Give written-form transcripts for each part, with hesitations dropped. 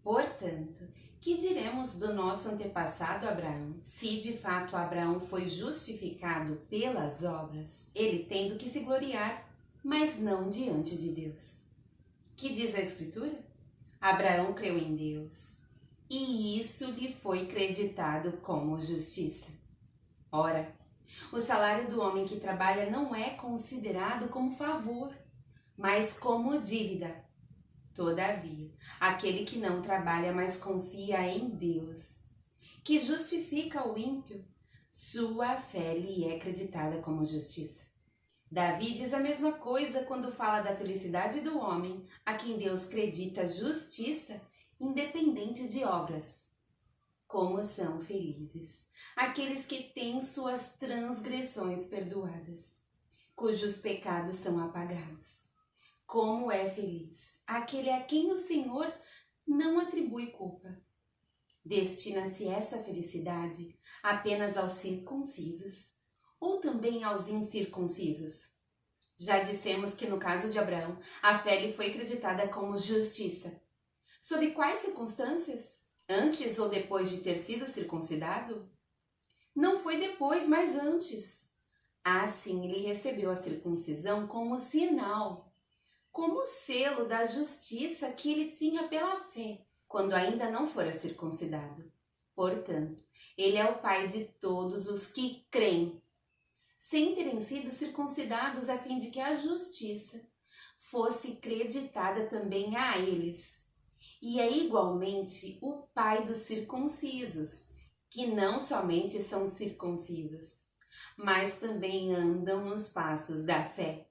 Portanto, que diremos do nosso antepassado Abraão? Se de fato Abraão foi justificado pelas obras, ele tem do que se gloriar, mas não diante de Deus. Que diz a Escritura? Abraão creu em Deus, e isso lhe foi creditado como justiça. Ora, o salário do homem que trabalha não é considerado como favor, mas como dívida. Todavia, aquele que não trabalha, mas confia em Deus, que justifica o ímpio, sua fé lhe é creditada como justiça. Davi diz a mesma coisa quando fala da felicidade do homem, a quem Deus credita justiça, independente de obras. Como são felizes aqueles que têm suas transgressões perdoadas, cujos pecados são apagados. Como é feliz aquele a quem o Senhor não atribui culpa. Destina-se esta felicidade apenas aos circuncisos, ou também aos incircuncisos? Já dissemos que no caso de Abraão, a fé lhe foi creditada como justiça. Sob quais circunstâncias? Antes ou depois de ter sido circuncidado? Não foi depois, mas antes. Assim ele recebeu a circuncisão como sinal, como selo da justiça que ele tinha pela fé, quando ainda não fora circuncidado. Portanto, ele é o pai de todos os que creem, sem terem sido circuncidados, a fim de que a justiça fosse creditada também a eles. E é igualmente o pai dos circuncisos, que não somente são circuncisos, mas também andam nos passos da fé,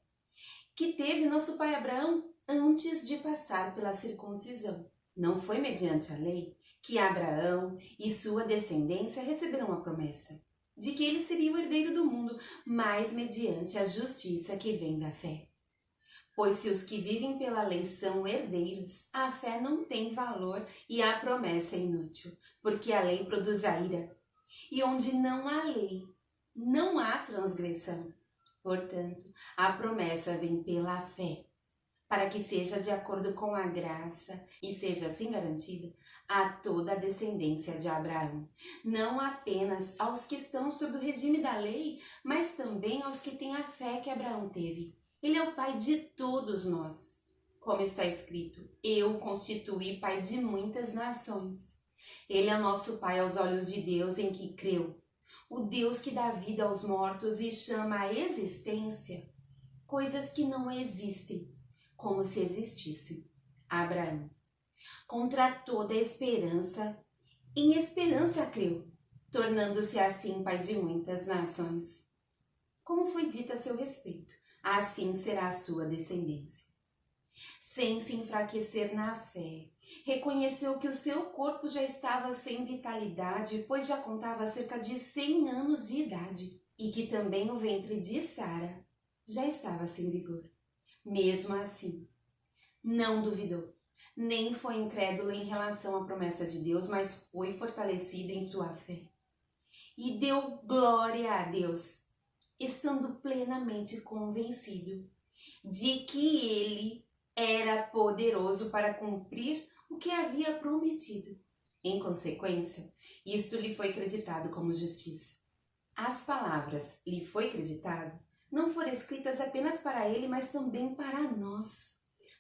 que teve nosso pai Abraão antes de passar pela circuncisão. Não foi mediante a lei que Abraão e sua descendência receberam a promessa de que ele seria o herdeiro do mundo, mas mediante a justiça que vem da fé. Pois se os que vivem pela lei são herdeiros, a fé não tem valor e a promessa é inútil, porque a lei produz a ira. E onde não há lei, não há transgressão. Portanto, a promessa vem pela fé, para que seja de acordo com a graça e seja assim garantida a toda a descendência de Abraão, não apenas aos que estão sob o regime da lei, mas também aos que têm a fé que Abraão teve. Ele é o pai de todos nós. Como está escrito, eu o constituí pai de muitas nações. Ele é o nosso pai aos olhos de Deus em que creu, o Deus que dá vida aos mortos e chama à existência coisas que não existem, como se existissem. Abraão, contra toda esperança, em esperança creu, tornando-se assim pai de muitas nações. Como foi dito a seu respeito, assim será a sua descendência. Sem se enfraquecer na fé, reconheceu que o seu corpo já estava sem vitalidade, pois já contava cerca de 100 anos de idade, e que também o ventre de Sara já estava sem vigor. Mesmo assim, não duvidou, nem foi incrédulo em relação à promessa de Deus, mas foi fortalecido em sua fé. E deu glória a Deus, estando plenamente convencido de que ele era poderoso para cumprir o que havia prometido. Em consequência, isto lhe foi creditado como justiça. As palavras lhe foi creditado não foram escritas apenas para ele, mas também para nós,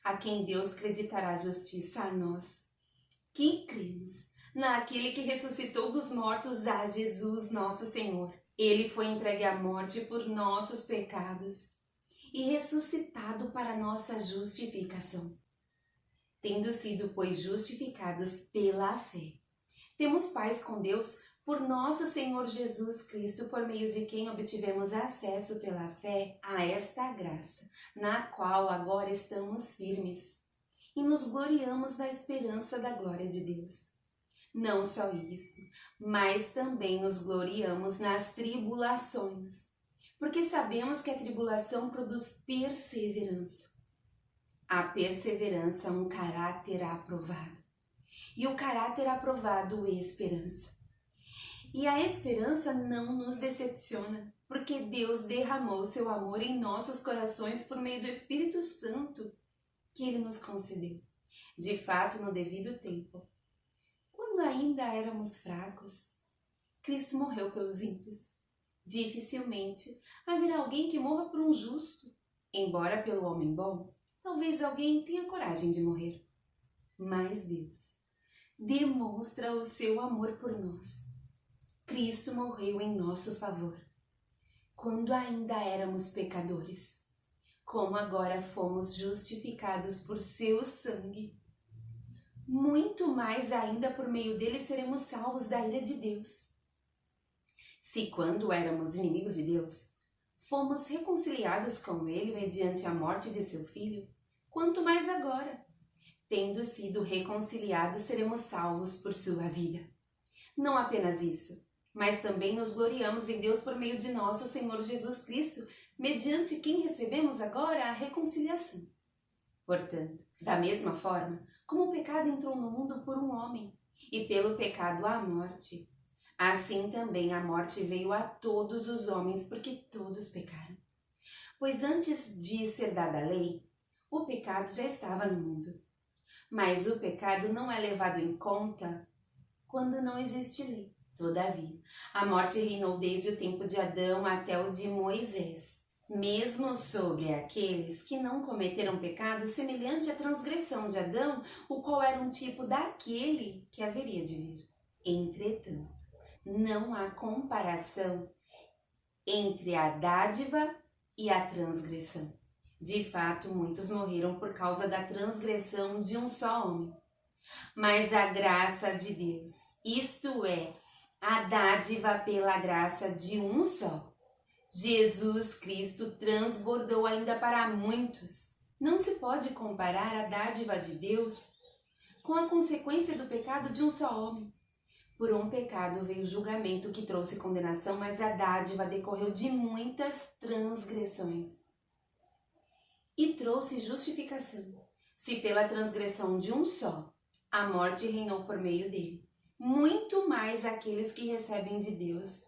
a quem Deus creditará justiça a nós, que cremos naquele que ressuscitou dos mortos, a Jesus nosso Senhor. Ele foi entregue à morte por nossos pecados e ressuscitado para nossa justificação. Tendo sido, pois, justificados pela fé, temos paz com Deus por nosso Senhor Jesus Cristo, por meio de quem obtivemos acesso pela fé a esta graça, na qual agora estamos firmes e nos gloriamos na esperança da glória de Deus. Não só isso, mas também nos gloriamos nas tribulações, porque sabemos que a tribulação produz perseverança. A perseverança é um caráter aprovado, e o caráter aprovado é esperança. E a esperança não nos decepciona, porque Deus derramou seu amor em nossos corações por meio do Espírito Santo que Ele nos concedeu. De fato, no devido tempo, ainda éramos fracos, Cristo morreu pelos ímpios. Dificilmente haverá alguém que morra por um justo, embora pelo homem bom, talvez alguém tenha coragem de morrer. Mas Deus demonstra o seu amor por nós. Cristo morreu em nosso favor, quando ainda éramos pecadores. Como agora fomos justificados por seu sangue, muito mais ainda por meio dele seremos salvos da ira de Deus. Se quando éramos inimigos de Deus, fomos reconciliados com ele mediante a morte de seu Filho, quanto mais agora, tendo sido reconciliados, seremos salvos por sua vida. Não apenas isso, mas também nos gloriamos em Deus por meio de nosso Senhor Jesus Cristo, mediante quem recebemos agora a reconciliação. Portanto, da mesma forma, como o pecado entrou no mundo por um homem, e pelo pecado a morte, assim também a morte veio a todos os homens, porque todos pecaram. Pois antes de ser dada a lei, o pecado já estava no mundo. Mas o pecado não é levado em conta quando não existe lei. Todavia, a morte reinou desde o tempo de Adão até o de Moisés, mesmo sobre aqueles que não cometeram pecado semelhante à transgressão de Adão, o qual era um tipo daquele que haveria de vir. Entretanto, não há comparação entre a dádiva e a transgressão. De fato, muitos morreram por causa da transgressão de um só homem. Mas a graça de Deus, isto é, a dádiva pela graça de um só, Jesus Cristo, transbordou ainda para muitos. Não se pode comparar a dádiva de Deus com a consequência do pecado de um só homem. Por um pecado veio o julgamento que trouxe condenação, mas a dádiva decorreu de muitas transgressões e trouxe justificação. Se pela transgressão de um só, a morte reinou por meio dele, muito mais aqueles que recebem de Deus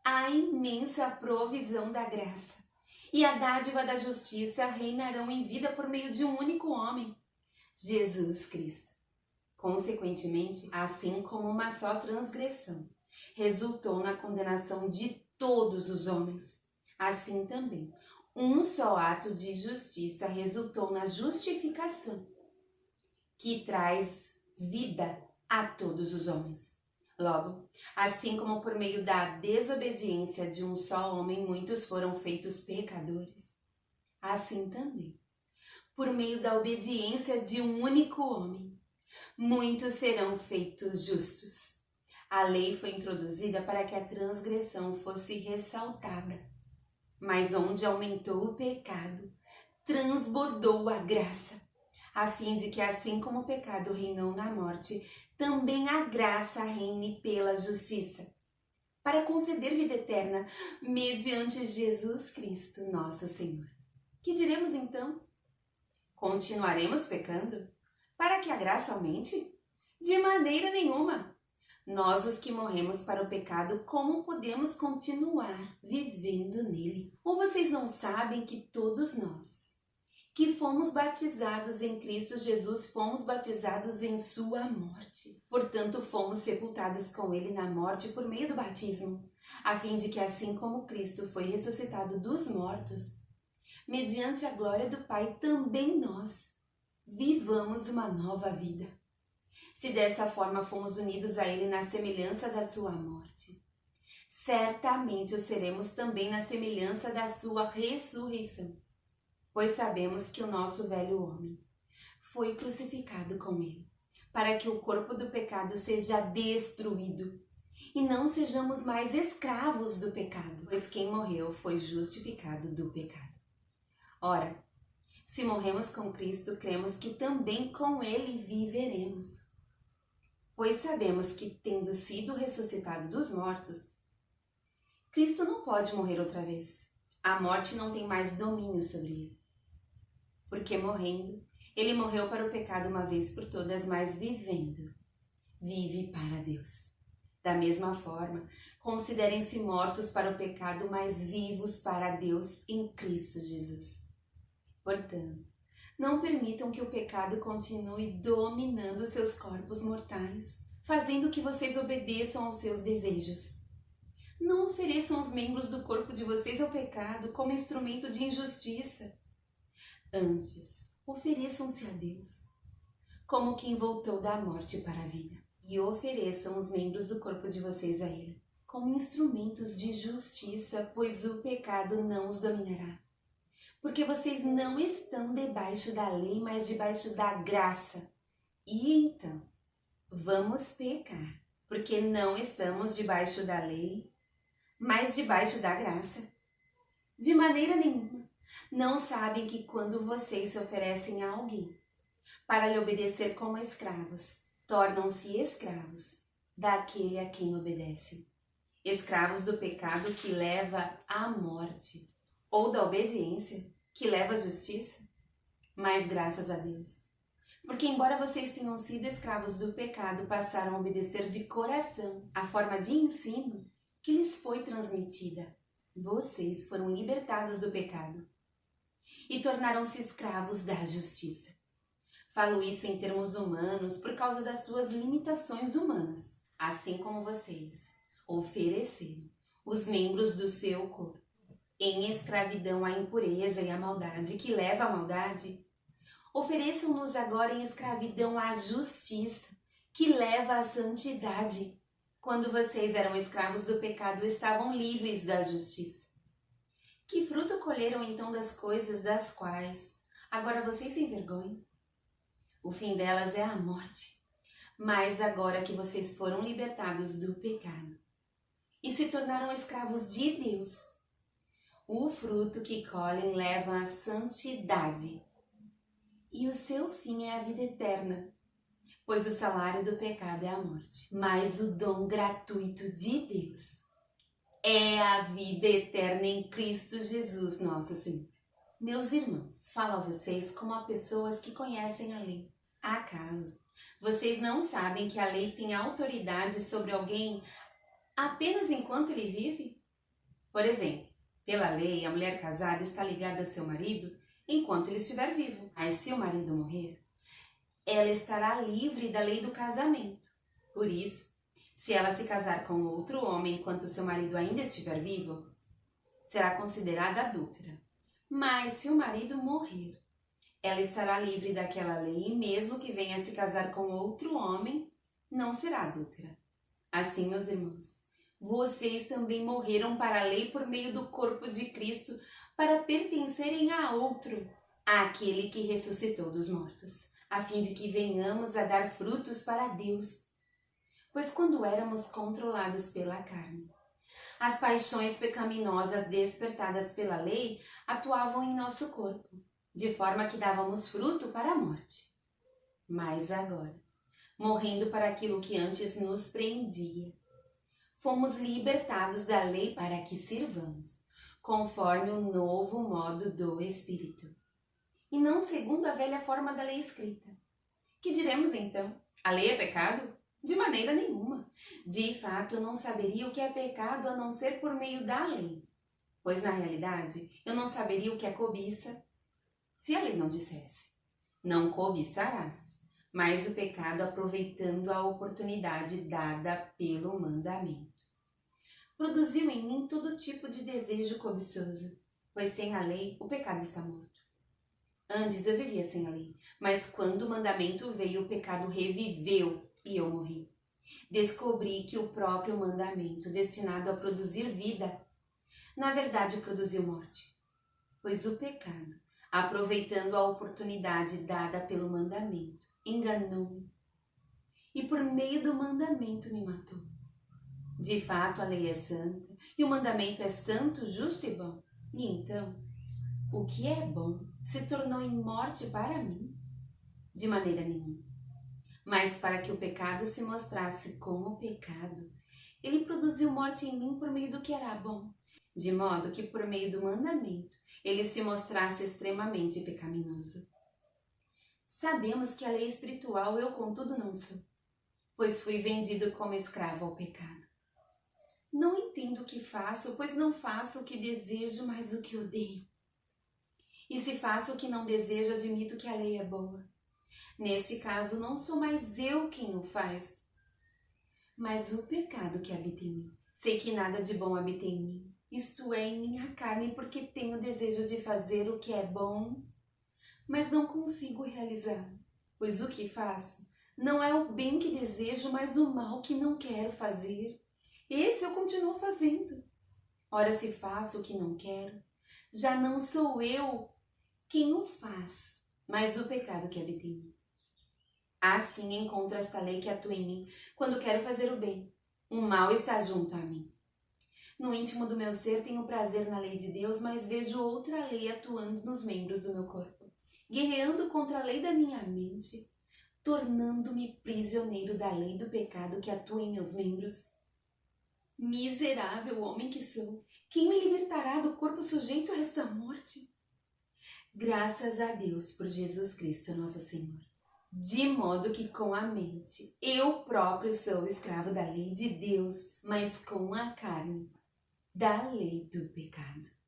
a imensa provisão da graça e a dádiva da justiça reinarão em vida por meio de um único homem, Jesus Cristo. Consequentemente, assim como uma só transgressão resultou na condenação de todos os homens, assim também um só ato de justiça resultou na justificação, que traz vida a todos os homens. Logo, assim como por meio da desobediência de um só homem muitos foram feitos pecadores, assim também, por meio da obediência de um único homem, muitos serão feitos justos. A lei foi introduzida para que a transgressão fosse ressaltada, mas onde aumentou o pecado, transbordou a graça, a fim de que assim como o pecado reinou na morte, também a graça reine pela justiça, para conceder vida eterna mediante Jesus Cristo, nosso Senhor. Que diremos então? Continuaremos pecando para que a graça aumente? De maneira nenhuma! Nós, os que morremos para o pecado, como podemos continuar vivendo nele? Ou vocês não sabem que todos nós, que fomos batizados em Cristo Jesus, fomos batizados em sua morte? Portanto, fomos sepultados com ele na morte por meio do batismo, a fim de que assim como Cristo foi ressuscitado dos mortos, mediante a glória do Pai, também nós vivamos uma nova vida. Se dessa forma fomos unidos a ele na semelhança da sua morte, certamente o seremos também na semelhança da sua ressurreição. Pois sabemos que o nosso velho homem foi crucificado com ele, para que o corpo do pecado seja destruído e não sejamos mais escravos do pecado, pois quem morreu foi justificado do pecado. Ora, se morremos com Cristo, cremos que também com ele viveremos. Pois sabemos que, tendo sido ressuscitado dos mortos, Cristo não pode morrer outra vez. A morte não tem mais domínio sobre ele. Porque morrendo, ele morreu para o pecado uma vez por todas, mas vivendo, vive para Deus. Da mesma forma, considerem-se mortos para o pecado, mas vivos para Deus em Cristo Jesus. Portanto, não permitam que o pecado continue dominando seus corpos mortais. fazendo que vocês obedeçam aos seus desejos. Não ofereçam os membros do corpo de vocês ao pecado como instrumento de injustiça. Antes, ofereçam-se a Deus, como quem voltou da morte para a vida. E ofereçam os membros do corpo de vocês a Ele, como instrumentos de justiça, pois o pecado não os dominará. Porque vocês não estão debaixo da lei, mas debaixo da graça. E então, vamos pecar, porque não estamos debaixo da lei, mas debaixo da graça. De maneira nenhuma. Não sabem que quando vocês se oferecem a alguém para lhe obedecer como escravos, tornam-se escravos daquele a quem obedecem. Escravos do pecado que leva à morte, ou da obediência que leva à justiça? Mas graças a Deus, porque embora vocês tenham sido escravos do pecado, passaram a obedecer de coração a forma de ensino que lhes foi transmitida. Vocês foram libertados do pecado e tornaram-se escravos da justiça. Falo isso em termos humanos por causa das suas limitações humanas, assim como vocês ofereceram os membros do seu corpo em escravidão à impureza e à maldade, que leva à maldade. Ofereçam-nos agora em escravidão à justiça, que leva à santidade. Quando vocês eram escravos do pecado, estavam livres da justiça. Que fruto colheram então das coisas das quais agora vocês se envergonham? O fim delas é a morte. Mas agora que vocês foram libertados do pecado e se tornaram escravos de Deus, o fruto que colhem leva à santidade. E o seu fim é a vida eterna, pois o salário do pecado é a morte. Mas o dom gratuito de Deus é a vida eterna em Cristo Jesus, nosso Senhor. Meus irmãos, falo a vocês como a pessoas que conhecem a lei. Acaso vocês não sabem que a lei tem autoridade sobre alguém apenas enquanto ele vive? Por exemplo, pela lei, a mulher casada está ligada a seu marido enquanto ele estiver vivo. Mas se o marido morrer, ela estará livre da lei do casamento. Por isso, se ela se casar com outro homem enquanto seu marido ainda estiver vivo, será considerada adúltera. Mas se o marido morrer, ela estará livre daquela lei e mesmo que venha se casar com outro homem, não será adúltera. Assim, meus irmãos, vocês também morreram para a lei por meio do corpo de Cristo para pertencerem a outro, àquele que ressuscitou dos mortos, a fim de que venhamos a dar frutos para Deus. Pois quando éramos controlados pela carne, as paixões pecaminosas despertadas pela lei atuavam em nosso corpo, de forma que dávamos fruto para a morte. Mas agora, morrendo para aquilo que antes nos prendia, fomos libertados da lei para que sirvamos, conforme o novo modo do Espírito, e não segundo a velha forma da lei escrita. Que diremos então? A lei é pecado? De maneira nenhuma. De fato, eu não saberia o que é pecado a não ser por meio da lei, pois na realidade eu não saberia o que é cobiça se a lei não dissesse: não cobiçarás. Mas o pecado, aproveitando a oportunidade dada pelo mandamento, produziu em mim todo tipo de desejo cobiçoso, pois sem a lei o pecado está morto. Antes eu vivia sem a lei, mas quando o mandamento veio, o pecado reviveu e eu morri. Descobri que o próprio mandamento, destinado a produzir vida, na verdade produziu morte, pois o pecado, aproveitando a oportunidade dada pelo mandamento, enganou-me e por meio do mandamento me matou. De fato, a lei é santa e o mandamento é santo, justo e bom. E então, o que é bom se tornou em morte para mim? De maneira nenhuma. Mas para que o pecado se mostrasse como pecado, ele produziu morte em mim por meio do que era bom, de modo que por meio do mandamento ele se mostrasse extremamente pecaminoso. Sabemos que a lei espiritual eu, contudo, não sou, pois fui vendido como escravo ao pecado. Não entendo o que faço, pois não faço o que desejo, mas o que odeio. E se faço o que não desejo, admito que a lei é boa. Neste caso, não sou mais eu quem o faz, mas o pecado que habita em mim. Sei que nada de bom habita em mim, isto é, em minha carne, porque tenho desejo de fazer o que é bom, mas não consigo realizá-lo. Pois o que faço não é o bem que desejo, mas o mal que não quero fazer. Esse eu continuo fazendo. Ora, se faço o que não quero, já não sou eu quem o faz, mas o pecado que habita em mim. Assim encontro esta lei que atua em mim quando quero fazer o bem. O mal está junto a mim. No íntimo do meu ser tenho prazer na lei de Deus, mas vejo outra lei atuando nos membros do meu corpo, guerreando contra a lei da minha mente, tornando-me prisioneiro da lei do pecado que atua em meus membros. Miserável homem que sou, quem me libertará do corpo sujeito a esta morte? Graças a Deus por Jesus Cristo, nosso Senhor. De modo que com a mente eu próprio sou escravo da lei de Deus, mas com a carne da lei do pecado.